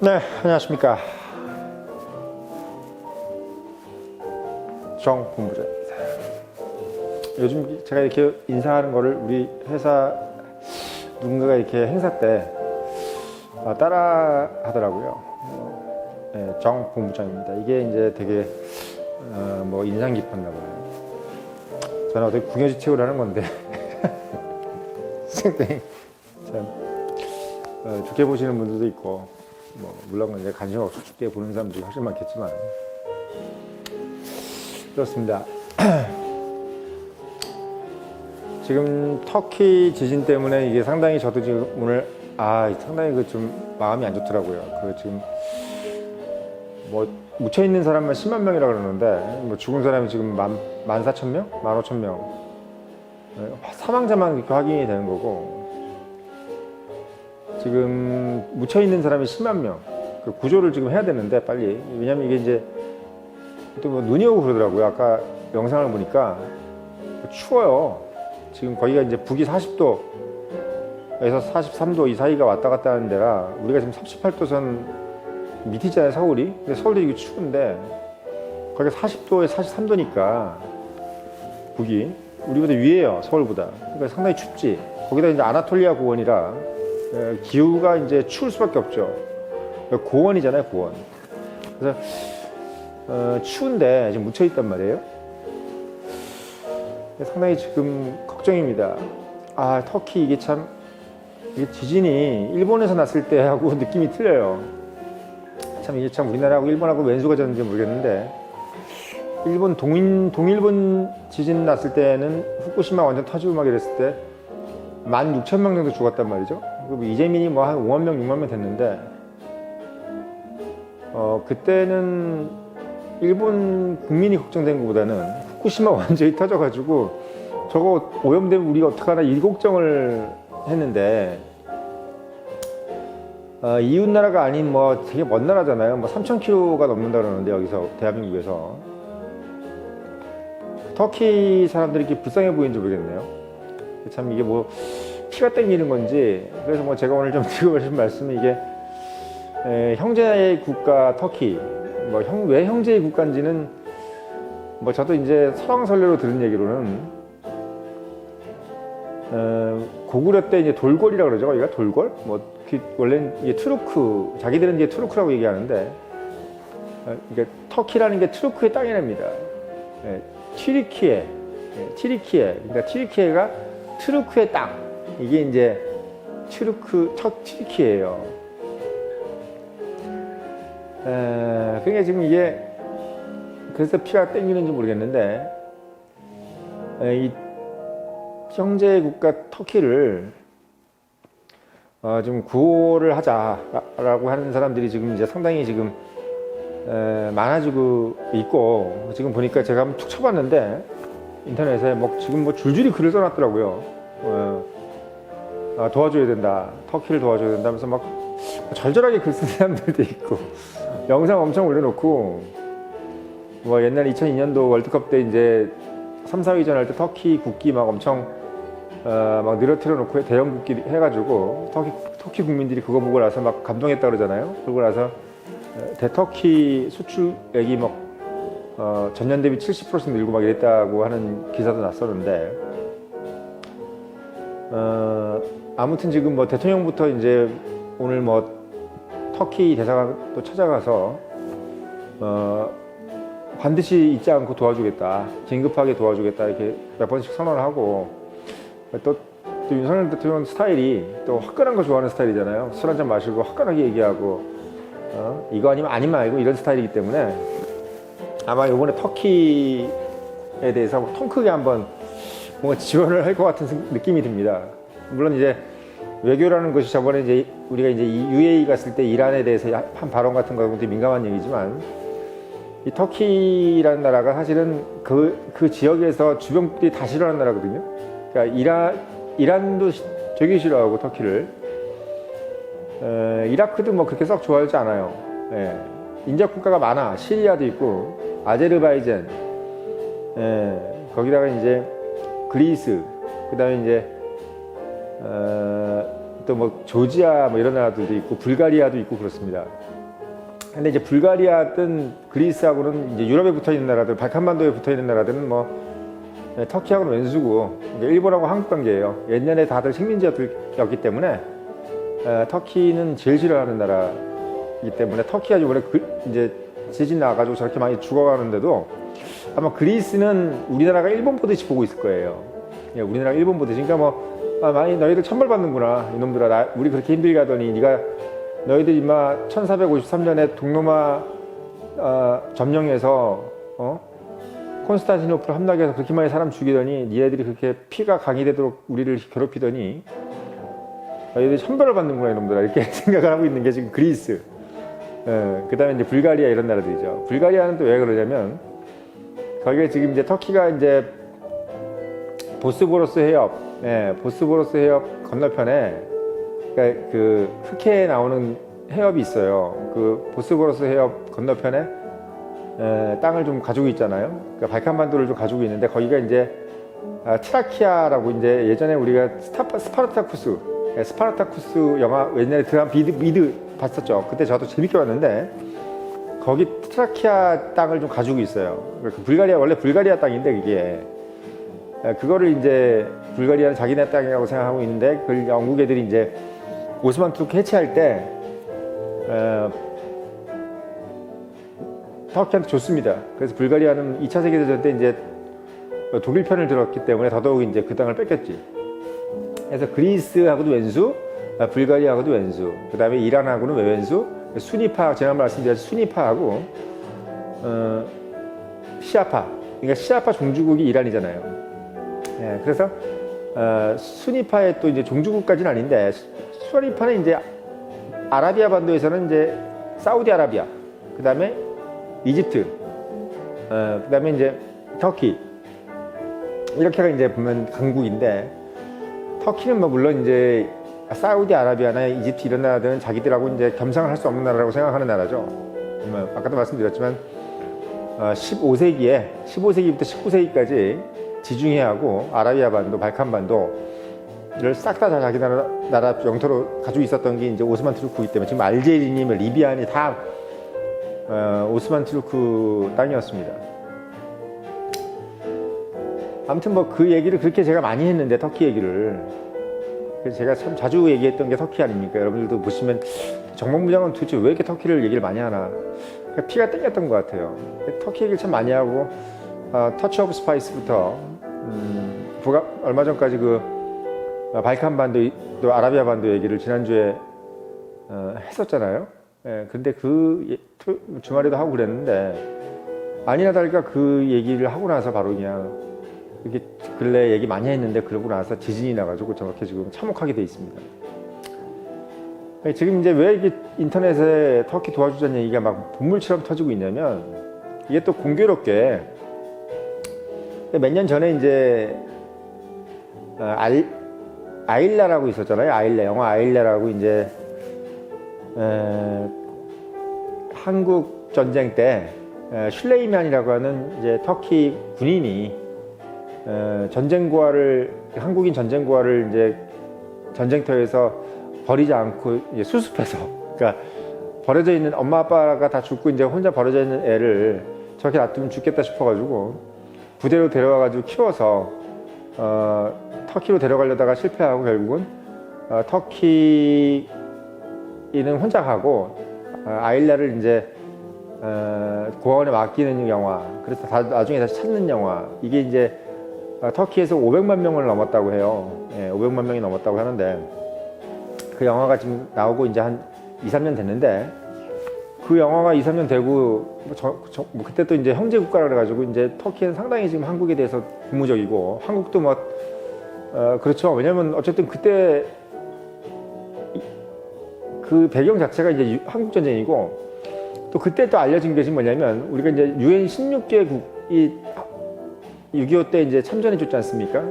네, 안녕하십니까. 정본부장입니다. 요즘 제가 이렇게 인사하는 거를 우리 회사 누군가가 이렇게 행사 때 따라 하더라고요. 네, 정본부장입니다. 이게 이제 되게 뭐 인상 깊었나 봐요. 저는 어떻게 궁여지책을 하는 건데 참 좋게 보시는 분들도 있고, 뭐 물론 이제 관심 없이 쉽게 보는 사람들이 훨씬 많겠지만 그렇습니다. 지금 터키 지진 때문에 이게 상당히 저도 지금 오늘 상당히 그 좀 마음이 안 좋더라고요. 그 지금 뭐 묻혀 있는 사람만 10만 명이라 그러는데 뭐 죽은 사람이 지금 14,000명, 15,000명, 사망자만 이렇게 확인이 되는 거고, 지금 묻혀 있는 사람이 10만 명, 그 구조를 지금 해야 되는데 빨리. 왜냐면 이게 이제 또 뭐 눈이 오고 그러더라고요. 아까 영상을 보니까 추워요. 지금 거기가 이제 북위 40도에서 43도 이 사이가 왔다 갔다 하는 데라, 우리가 지금 38도선 밑이잖아요, 서울이. 근데 서울도 이게 추운데 거기가 40도에 43도니까 북이 우리보다 위에요, 서울보다. 그러니까 상당히 춥지. 거기다 이제 아나톨리아 고원이라 기후가 이제 추울 수밖에 없죠. 고원이잖아요, 고원. 그래서 추운데 지금 묻혀 있단 말이에요. 상당히 지금 걱정입니다. 터키 이게 참, 이게 지진이 일본에서 났을 때하고 느낌이 틀려요. 참 이게 참 우리나라하고 일본하고 왼수가 졌는지 모르겠는데, 일본 동일본 지진 났을 때는 후쿠시마 완전 터지고 막 이랬을 때 16,000명 정도 죽었단 말이죠. 그리고 이재민이 뭐 한 5만 명, 6만 명 됐는데, 그때는 일본 국민이 걱정된 것보다는 후쿠시마 완전히 터져가지고 저거 오염되면 우리가 어떡하나 이 걱정을 했는데, 이웃 나라가 아닌 뭐 되게 먼 나라잖아요. 뭐 3,000km가 넘는다 그러는데, 여기서 대한민국에서 터키 사람들이 이렇게 불쌍해 보이는지 모르겠네요. 참 이게 뭐 피가 땡기는 건지. 그래서 뭐 제가 오늘 좀 드리고 싶은 말씀이, 이게 형제의 국가 터키, 뭐 왜 형제의 국가인지는 뭐 저도 이제 설왕설래로 들은 얘기로는 고구려 때 이제 돌궐이라 그러죠. 여기가 돌궐? 뭐 원래는 이게 투르크, 자기들은 이제 투르크라고 얘기하는데, 이게 터키라는 게 투르크의 땅이랍니다. 튀르키예, 그러니까 튀르키예가 투르크의 땅. 이게 이제 튀르키예요. 그러니까 지금 이게 그래서 피가 땡기는지 모르겠는데, 이 형제 국가 터키를 좀 구호를 하자라고 하는 사람들이 지금 이제 상당히 지금 많아지고 있고, 지금 보니까 제가 한번 툭 쳐봤는데 인터넷에 뭐 지금 뭐 줄줄이 글을 써놨더라고요. 도와줘야 된다, 터키를 도와줘야 된다면서 막 절절하게 글 쓰는 사람들도 있고, 영상 엄청 올려놓고, 뭐 옛날 2002년도 월드컵 때 이제 3, 4위전 할 때 터키 국기 막 엄청 막 늘어뜨려 놓고 대형 국기 해가지고 터키 국민들이 그거 보고 나서 막 감동했다 그러잖아요. 그러고 나서 대터키 수출액이 막 전년 대비 70% 늘고 막 이랬다고 하는 기사도 났었는데, 아무튼 지금 뭐 대통령부터 이제 오늘 뭐 터키 대사가 또 찾아가서 반드시 잊지 않고 도와주겠다, 긴급하게 도와주겠다, 이렇게 몇 번씩 선언을 하고, 또 윤석열 대통령 스타일이 또 화끈한 거 좋아하는 스타일이잖아요. 술 한잔 마시고 화끈하게 얘기하고, 이거 아니면 말고 이런 스타일이기 때문에 아마 이번에 터키에 대해서 통 크게 한번 뭔가 지원을 할 것 같은 느낌이 듭니다. 물론 이제 외교라는 것이 저번에 이제 우리가 이제 UAE 갔을 때 이란에 대해서 한 발언 같은 거하고 되게 민감한 얘기지만, 이 터키라는 나라가 사실은 그 지역에서 주변국들이 다 싫어하는 나라거든요. 그러니까 이란도 되게 싫어하고 터키를, 이라크도 뭐 그렇게 썩 좋아하지 않아요. 인접 국가가 많아. 시리아도 있고, 아제르바이잔, 거기다가 이제 그리스, 그다음에 이제 또 뭐 조지아 뭐 이런 나라들도 있고 불가리아도 있고 그렇습니다. 근데 이제 불가리아든 그리스하고는 이제 유럽에 붙어 있는 나라들, 발칸반도에 붙어 있는 나라들은 뭐 터키하고는 왼수고 일본하고 한국 관계예요. 옛날에 다들 식민지였기 때문에 터키는 제일 싫어하는 나라이기 때문에 터키가 원래 이제 지진 나가지고 저렇게 많이 죽어가는데도 아마 그리스는 우리나라가 일본 보듯이 보고 있을 거예요. 예, 우리나라가 일본 보듯이. 그러니까 뭐 많이 너희들 천벌 받는구나 이놈들아. 우리 그렇게 힘들게 하더니 네가 너희들 임마 1453년에 동로마 점령해서 콘스탄티노플 함락해서 그렇게 많이 사람 죽이더니 니네들이 그렇게 피가 강이되도록 우리를 괴롭히더니 너희들이 천벌을 받는구나 이놈들아 이렇게 생각을 하고 있는 게 지금 그리스. 그 다음에 이제 불가리아 이런 나라들이죠. 불가리아는 또 왜 그러냐면 거기에 지금 이제 터키가 이제 보스포러스 해협, 보스포러스 해협 건너편에 그러니까 그 흑해에 나오는 해협이 있어요. 그 보스포러스 해협 건너편에 땅을 좀 가지고 있잖아요. 그러니까 발칸반도를 좀 가지고 있는데 거기가 이제 트라키아라고 이제 예전에 우리가 스파르타쿠스 영화 옛날에 드라마 미드 봤었죠. 그때 저도 재밌게 봤는데 거기 트라키아 땅을 좀 가지고 있어요. 그 불가리아 원래 불가리아 땅인데 이게 그거를 이제 불가리아는 자기네 땅이라고 생각하고 있는데 그 영국 애들이 이제 오스만 투르크 해체할 때 터키한테 줬습니다. 그래서 불가리아는 2차 세계대전 때 이제 독일 편을 들었기 때문에 더더욱 이제 그 땅을 뺏겼지. 그래서 그리스하고도 왼수, 불가리아하고도 왼수, 그 다음에 이란하고는 외왼수, 수니파, 지난번 말씀드렸듯이 수니파하고 시아파, 그러니까 시아파 종주국이 이란이잖아요. 예, 그래서 수니파의 또 이제 종주국까지는 아닌데 수니파는 이제 아라비아 반도에서는 이제 사우디아라비아, 그 다음에 이집트, 그 다음에 이제 터키 이렇게가 이제 보면 강국인데 터키는 뭐 물론 이제 사우디아라비아나 이집트 이런 나라들은 자기들하고 이제 겸상을 할 수 없는 나라라고 생각하는 나라죠. 아까도 말씀드렸지만 15세기부터 19세기까지 지중해하고 아라비아 반도, 발칸 반도를 싹 다 자기 나라 영토로 가지고 있었던 게 이제 오스만 투르크이기 때문에 지금 알제리니, 리비아니 다 오스만 투르크 땅이었습니다. 아무튼 뭐 그 얘기를 그렇게 제가 많이 했는데 터키 얘기를 그래서 제가 참 자주 얘기했던 게 터키 아닙니까? 여러분들도 보시면 정몽부장은 도대체 왜 이렇게 터키를 얘기를 많이 하나 피가 땡겼던 것 같아요. 터키 얘기를 참 많이 하고 터치 오브 스파이스부터 얼마 전까지 그 발칸 반도 또 아라비아 반도 얘기를 지난주에 했었잖아요. 예, 근데 그 주말에도 하고 그랬는데 아니나 다를까 그 얘기를 하고 나서 바로 그냥 이렇게 근래 얘기 많이 했는데 그러고 나서 지진이 나가지고 저렇게 지금 참혹하게 돼 있습니다. 지금 이제 왜 이게 인터넷에 터키 도와주자는 얘기가 막 분물처럼 터지고 있냐면 이게 또 공교롭게 몇 년 전에 이제 아일라라고 있었잖아요. 아일라 영화 아일라라고 이제 한국 전쟁 때 슐레이만이라고 하는 이제 터키 군인이 한국인 전쟁고아를 이제 전쟁터에서 버리지 않고 이제 수습해서, 그러니까 버려져 있는 엄마 아빠가 다 죽고 이제 혼자 버려져 있는 애를 저렇게 놔두면 죽겠다 싶어가지고 부대로 데려와가지고 키워서 터키로 데려가려다가 실패하고 결국은 터키는 혼자 가고 아일라를 이제 고아원에 맡기는 영화. 그래서 나중에 다시 찾는 영화. 이게 이제 터키에서 500만 명을 넘었다고 해요. 예, 500만 명이 넘었다고 하는데 그 영화가 지금 나오고 이제 한 2, 3년 됐는데 그 영화가 2, 3년 되고 뭐 그때 또 이제 형제 국가라 그래가지고 이제 터키는 상당히 지금 한국에 대해서 고무적이고 한국도 뭐 그렇죠. 왜냐면 어쨌든 그때 그 배경 자체가 이제 한국 전쟁이고 또 그때 또 알려진 것이 뭐냐면 우리가 이제 UN 16개국이 6.25 때 이제 참전해 줬지 않습니까?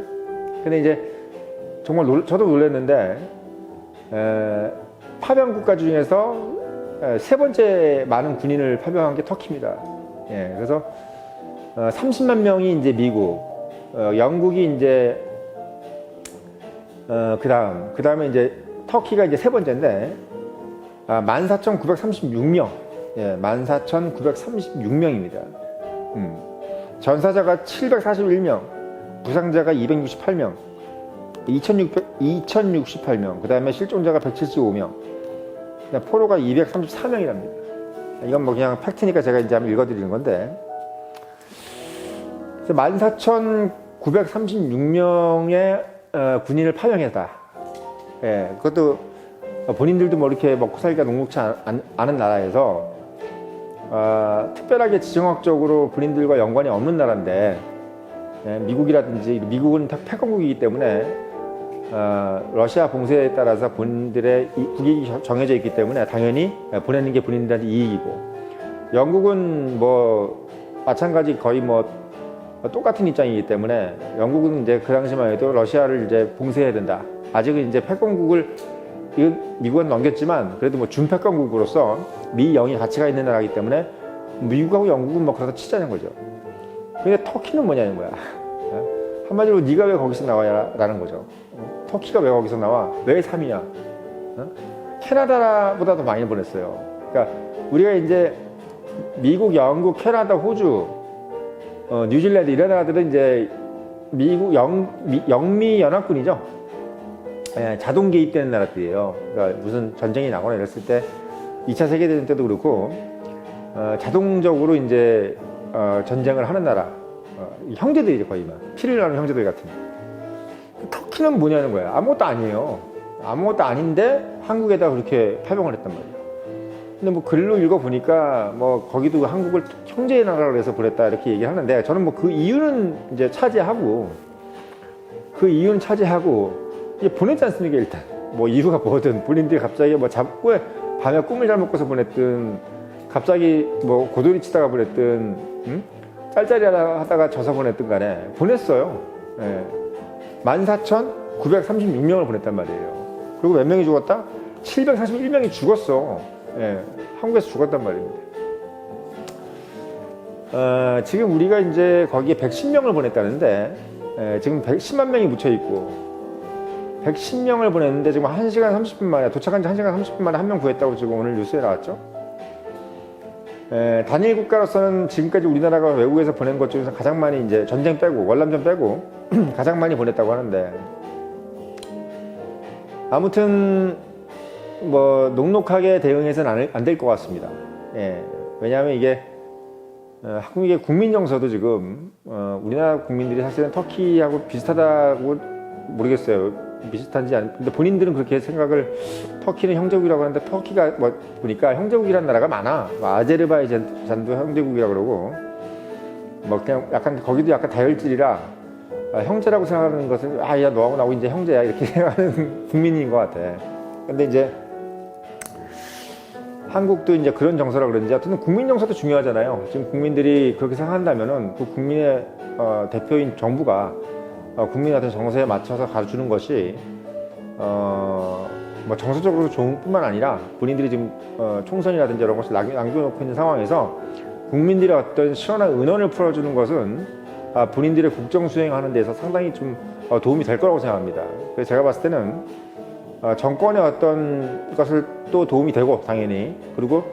근데 이제 정말 저도 놀랐는데 파병 국가 중에서 세 번째 많은 군인을 파병한 게 터키입니다. 예, 그래서 30만 명이 이제 미국, 영국이 이제 그 다음에 이제 터키가 이제 세 번째인데 14,936명. 예, 14,936명입니다. 전사자가 741명, 부상자가 268명, 2,068명, 그 다음에 실종자가 175명, 포로가 234명이랍니다. 이건 뭐 그냥 팩트니까 제가 이제 한번 읽어드리는 건데, 14,936명의 군인을 파병했다. 예, 그것도 본인들도 뭐 이렇게 먹고 살기가 녹록지 않은 나라에서 특별하게 지정학적으로 본인들과 연관이 없는 나라인데, 예, 미국이라든지 미국은 패권국이기 때문에 러시아 봉쇄에 따라서 본인들의 국익이 정해져 있기 때문에 당연히 보내는 게 본인들한테 이익이고, 영국은 뭐 마찬가지 거의 뭐 똑같은 입장이기 때문에 영국은 이제 그 당시만 해도 러시아를 이제 봉쇄해야 된다. 아직은 이제 패권국을 이건 미국은 넘겼지만 그래도 뭐 준패권국으로서 미, 영이 같이 가 있는 나라이기 때문에 미국하고 영국은 뭐 그러다 치자는 거죠. 근데 터키는 뭐냐는 거야. 한마디로 네가 왜 거기서 나와야라는 거죠. 터키가 왜 거기서 나와? 왜 3위냐? 캐나다보다도 많이 보냈어요. 그러니까 우리가 이제 미국, 영국, 캐나다, 호주, 뉴질랜드 이런 나라들은 이제 미국 영미 연합군이죠. 예, 자동 개입되는 나라들이에요. 그러니까 무슨 전쟁이 나거나 이랬을 때 2차 세계대전 때도 그렇고 자동적으로 이제 전쟁을 하는 나라, 형제들이 거의 막 피를 나는 형제들 같은. 터키는 뭐냐는 거야. 아무것도 아니에요. 아무것도 아닌데 한국에다 그렇게 파병을 했단 말이에요. 근데 뭐 글로 읽어보니까 뭐 거기도 한국을 형제의 나라로 해서 보냈다 이렇게 얘기를 하는데, 저는 뭐 그 이유는 이제 차지하고 이제 보냈지 않습니까? 일단 뭐 이유가 뭐든 본인들이 갑자기 뭐 밤에 꿈을 잘못 꿔서 보냈든, 갑자기 뭐 고도리 치다가 보냈든, 짤짤이 하다가 져서 보냈든 간에 보냈어요. 예. 14,936명을 보냈단 말이에요. 그리고 몇 명이 죽었다? 741명이 죽었어. 예. 한국에서 죽었단 말입니다. 지금 우리가 이제 거기에 110명을 보냈다는데, 지금 110만 명이 묻혀 있고, 110명을 보냈는데 지금 1시간 30분 만에, 도착한 지 1시간 30분 만에 한 명 구했다고 지금 오늘 뉴스에 나왔죠. 단일 국가로서는 지금까지 우리나라가 외국에서 보낸 것 중에서 가장 많이, 이제 전쟁 빼고 월남전 빼고 가장 많이 보냈다고 하는데, 아무튼 뭐 녹록하게 대응해서는 안 될 것 같습니다. 예, 왜냐하면 이게 한국의 국민 정서도 지금 우리나라 국민들이 사실은 터키하고 비슷하다고 모르겠어요. 비슷한지 아닌지. 근데 본인들은 그렇게 생각을, 터키는 형제국이라고 하는데, 터키가 뭐 보니까 형제국이라는 나라가 많아. 뭐 아제르바이잔도 형제국이라고 그러고, 뭐 그냥 약간 거기도 약간 다혈질이라 형제라고 생각하는 것은 야 너하고 나하고 이제 형제야 이렇게 생각하는 국민인 것 같아. 근데 이제 한국도 이제 그런 정서라 그런지, 하여튼 국민 정서도 중요하잖아요. 지금 국민들이 그렇게 생각한다면은 그 국민의 대표인 정부가 국민한테 정서에 맞춰서 가르치는 것이 뭐 정서적으로 좋은 뿐만 아니라, 본인들이 지금 총선이라든지 이런 것을 남겨놓고 있는 상황에서 국민들의 어떤 시원한 의논을 풀어주는 것은 본인들의 국정 수행하는 데서 상당히 좀 도움이 될 거라고 생각합니다. 그래서 제가 봤을 때는 정권의 어떤 것을 또 도움이 되고, 당연히, 그리고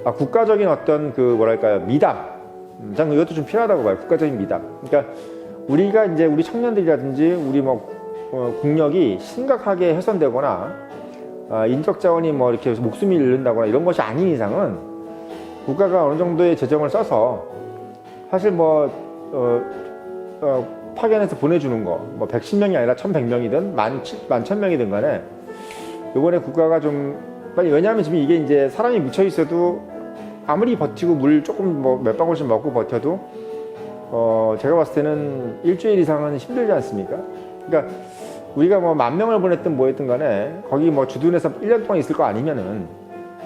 국가적인 어떤 그 뭐랄까요, 미담, 저는 이것도 좀 필요하다고 봐요. 국가적인 미담. 그러니까 우리가 이제 우리 청년들이라든지 우리 뭐 국력이 심각하게 훼손되거나 인적 자원이 뭐 이렇게 목숨이 잃는다거나 이런 것이 아닌 이상은 국가가 어느 정도의 재정을 써서 사실 뭐 파견해서 보내주는 거, 뭐 110명이 아니라 1,100명이든 11,000명이든 간에 이번에 국가가 좀 빨리, 왜냐하면 지금 이게 이제 사람이 묻혀 있어도 아무리 버티고 물 조금 뭐 몇 방울씩 먹고 버텨도 제가 봤을 때는 일주일 이상은 힘들지 않습니까? 그러니까 우리가 뭐 10,000명을 보냈든 뭐 했든 간에 거기 뭐 주둔해서 1년 동안 있을 거 아니면은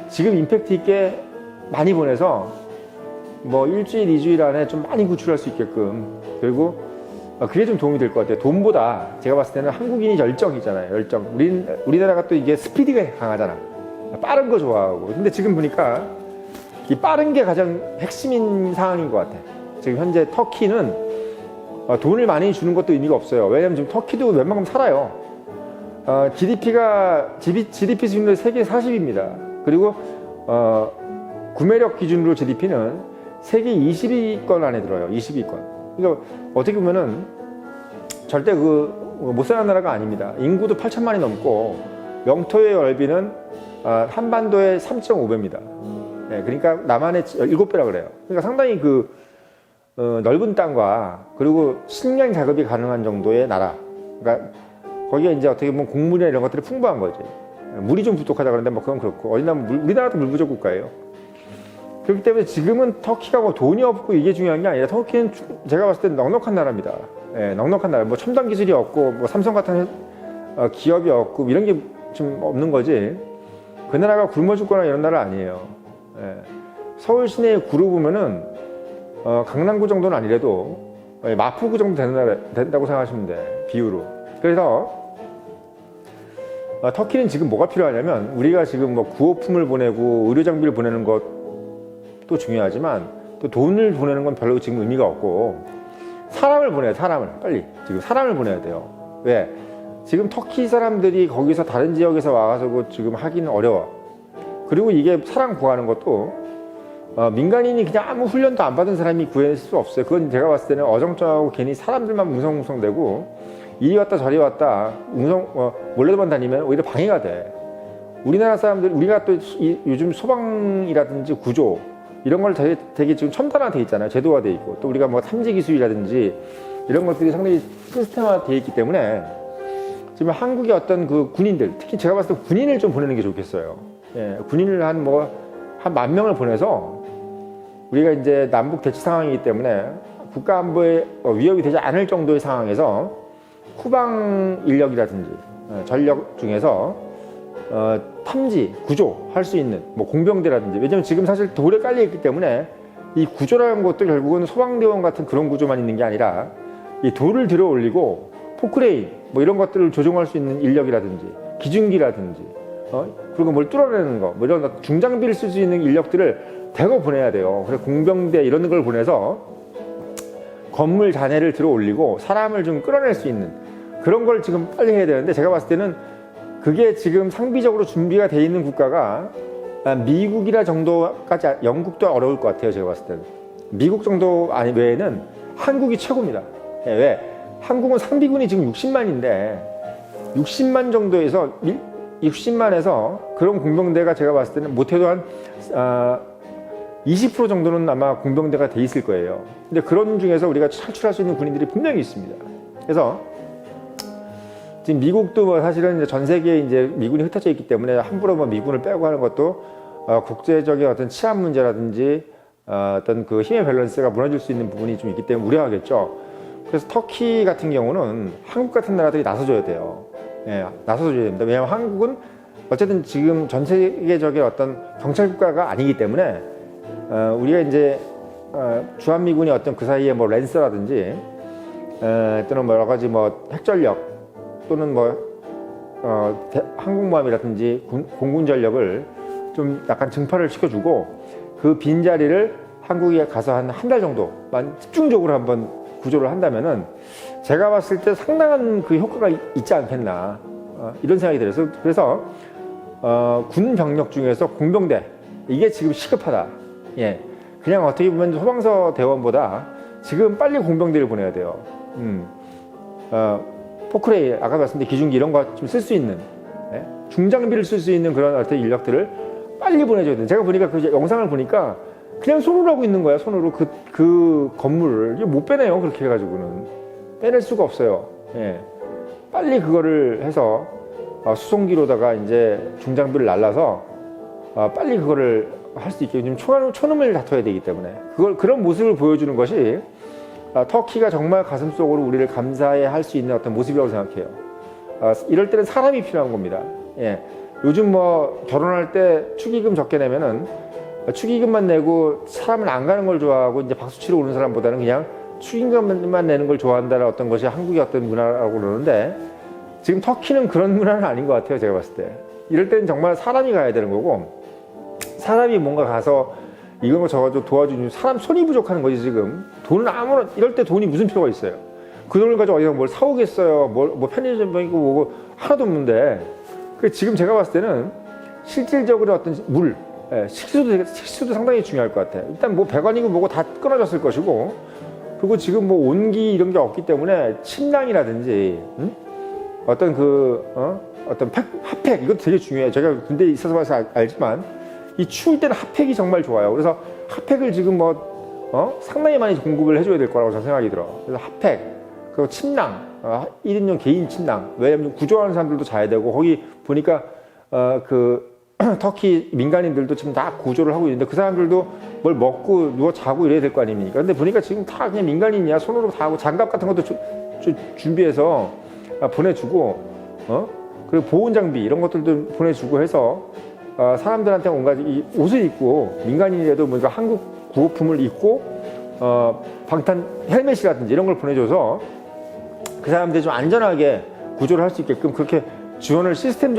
지금 임팩트 있게 많이 보내서 뭐 일주일, 2주일 안에 좀 많이 구출할 수 있게끔, 그리고 그게 좀 도움이 될 것 같아요. 돈보다 제가 봤을 때는 한국인이 열정이잖아요. 열정. 우리나라가 또 이게 스피드가 강하잖아. 빠른 거 좋아하고. 근데 지금 보니까 이 빠른 게 가장 핵심인 상황인 것 같아. 지금 현재 터키는 돈을 많이 주는 것도 의미가 없어요. 왜냐면 지금 터키도 웬만큼 살아요. GDP 수준으로 세계 40입니다. 그리고 구매력 기준으로 GDP는 세계 20위권 안에 들어요. 20위권. 그러니까 어떻게 보면은 절대 못 사는 나라가 아닙니다. 인구도 8천만이 넘고 영토의 넓이는 한반도의 3.5배입니다. 네, 그러니까 남한의 7배라 그래요. 그러니까 상당히 넓은 땅과 그리고 식량 작업이 가능한 정도의 나라. 그러니까 거기에 이제 어떻게 보면 곡물이나 이런 것들이 풍부한 거지. 물이 좀 부족하다 그러는데 뭐 그건 그렇고 우리나라도 물 부족 국가예요. 그렇기 때문에 지금은 터키가 뭐 돈이 없고 이게 중요한 게 아니라 터키는 제가 봤을 때 넉넉한 나라입니다. 예, 넉넉한 나라. 뭐 첨단 기술이 없고 뭐 삼성 같은 기업이 없고 이런 게 좀 없는 거지. 그 나라가 굶어 죽거나 이런 나라 아니에요. 예. 서울 시내에 구를 보면은 강남구 정도는 아니래도 마포구 정도 된다고 생각하시면 돼. 비유로. 그래서 터키는 지금 뭐가 필요하냐면 우리가 지금 뭐 구호품을 보내고 의료 장비를 보내는 것도 중요하지만 또 돈을 보내는 건 별로 지금 의미가 없고 사람을 보내요. 사람을 빨리 지금 사람을 보내야 돼요. 왜? 지금 터키 사람들이 거기서 다른 지역에서 와가지고 지금 하기는 어려워. 그리고 이게 사람 구하는 것도 민간인이 그냥 아무 훈련도 안 받은 사람이 구해낼 수 없어요. 그건 제가 봤을 때는 어정쩡하고 괜히 사람들만 뭉성뭉성대고 이리 왔다 저리 왔다 몰래도만 다니면 오히려 방해가 돼. 우리나라 사람들 우리가 또 요즘 소방이라든지 구조 이런 걸 되게 지금 첨단화돼 있잖아요. 제도화돼 있고 또 우리가 뭐 탐지 기술이라든지 이런 것들이 상당히 시스템화돼 있기 때문에 지금 한국의 어떤 그 군인들 특히 제가 봤을 때 군인을 좀 보내는 게 좋겠어요. 예, 군인을 한 10,000명을 보내서 우리가 이제 남북 대치 상황이기 때문에 국가 안보에 위협이 되지 않을 정도의 상황에서 후방 인력이라든지 전력 중에서 탐지, 구조 할 수 있는 뭐 공병대라든지 왜냐면 지금 사실 돌에 깔려 있기 때문에 이 구조라는 것도 결국은 소방대원 같은 그런 구조만 있는 게 아니라 이 돌을 들어 올리고 포크레인 뭐 이런 것들을 조종할 수 있는 인력이라든지 기중기라든지 그리고 뭘 뚫어내는 거 뭐 이런 중장비를 쓸 수 있는 인력들을 대거 보내야 돼요. 그래서 공병대 이런 걸 보내서 건물 잔해를 들어 올리고 사람을 좀 끌어낼 수 있는 그런 걸 지금 빨리 해야 되는데 제가 봤을 때는 그게 지금 상비적으로 준비가 돼 있는 국가가 미국이라 정도까지 영국도 어려울 것 같아요. 제가 봤을 때는 미국 정도 외에는 한국이 최고입니다. 왜? 한국은 상비군이 지금 60만인데 60만 정도에서 60만에서 그런 공병대가 제가 봤을 때는 못해도 한 20% 정도는 아마 공병대가 돼 있을 거예요. 근데 그런 중에서 우리가 탈출할 수 있는 군인들이 분명히 있습니다. 그래서 지금 미국도 뭐 사실은 이제 전 세계에 이제 미군이 흩어져 있기 때문에 함부로 뭐 미군을 빼고 하는 것도 국제적인 어떤 치안 문제라든지 어떤 그 힘의 밸런스가 무너질 수 있는 부분이 좀 있기 때문에 우려하겠죠. 그래서 터키 같은 경우는 한국 같은 나라들이 나서줘야 돼요. 예, 나서줘야 됩니다. 왜냐하면 한국은 어쨌든 지금 전 세계적인 어떤 경찰 국가가 아니기 때문에 우리가 이제 주한미군이 어떤 그 사이에 뭐 랜서라든지 또는 뭐 여러 가지 뭐 핵전력 또는 뭐 항공모함이라든지 공군 전력을 좀 약간 증파를 시켜주고 그 빈자리를 한국에 가서 한 달 정도만 집중적으로 한번 구조를 한다면은 제가 봤을 때 상당한 그 효과가 있지 않겠나 이런 생각이 들어서 그래서 군 병력 중에서 공병대 이게 지금 시급하다. 예, 그냥 어떻게 보면 소방서 대원보다 지금 빨리 공병대를 보내야 돼요. 포크레인 아까 말씀드린 기중기 이런 거 좀 쓸 수 있는 중장비를 쓸 수 있는 그런 어떤 인력들을 빨리 보내줘야 돼. 제가 보니까 그 영상을 보니까 그냥 손으로 하고 있는 거야. 손으로 그 건물을 이거 못 빼내요. 그렇게 해가지고는 빼낼 수가 없어요. 예. 빨리 그거를 해서 수송기로다가 이제 중장비를 날라서 빨리 그거를 할 수 있게 좀 초능을 다퉈야 되기 때문에 그런 모습을 보여주는 것이 터키가 정말 가슴속으로 우리를 감사해 할 수 있는 어떤 모습이라고 생각해요. 이럴 때는 사람이 필요한 겁니다. 예. 요즘 뭐 결혼할 때 축의금 적게 내면은 축의금만 내고 사람을 안 가는 걸 좋아하고 이제 박수 치러 오는 사람보다는 그냥 축의금만 내는 걸 좋아한다는 어떤 것이 한국의 어떤 문화라고 그러는데 지금 터키는 그런 문화는 아닌 것 같아요. 제가 봤을 때 이럴 때는 정말 사람이 가야 되는 거고 사람이 뭔가 가서 이런 거 저거 도와주는 사람 손이 부족한 거지. 지금 돈은 아무런 이럴 때 돈이 무슨 필요가 있어요. 그 돈을 가지고 어디서 뭘 사오겠어요. 뭐 편의점이고 뭐고 하나도 없는데. 그 지금 제가 봤을 때는 실질적으로 어떤 물, 식수도 상당히 중요할 것 같아요. 일단 뭐 배관이고 뭐고 다 끊어졌을 것이고, 그리고 지금 뭐 온기 이런 게 없기 때문에 침낭이라든지 어떤 어떤 핫팩 이것도 되게 중요해요. 제가 군대에 있어서 봐서 알지만 이 추울 때는 핫팩이 정말 좋아요. 그래서 핫팩을 지금 상당히 많이 공급을 해줘야 될 거라고 저는 생각이 들어. 그래서 핫팩, 그리고 침낭, 1인용 개인 침낭. 왜냐면 구조하는 사람들도 자야 되고, 거기 보니까 터키 민간인들도 지금 다 구조를 하고 있는데, 그 사람들도 뭘 먹고 누워 자고 이래야 될 거 아닙니까? 근데 보니까 지금 다 그냥 민간인이야. 손으로 다 하고, 장갑 같은 것도 준비해서 보내주고, 그리고 보온 장비 이런 것들도 보내주고 해서 사람들한테 뭔가 이 옷을 입고, 민간인이라도 뭔가 한국 구호품을 입고 방탄 헬멧이라든지 이런 걸 보내줘서 그 사람들이 좀 안전하게 구조를 할 수 있게끔 그렇게 지원을 시스템적으로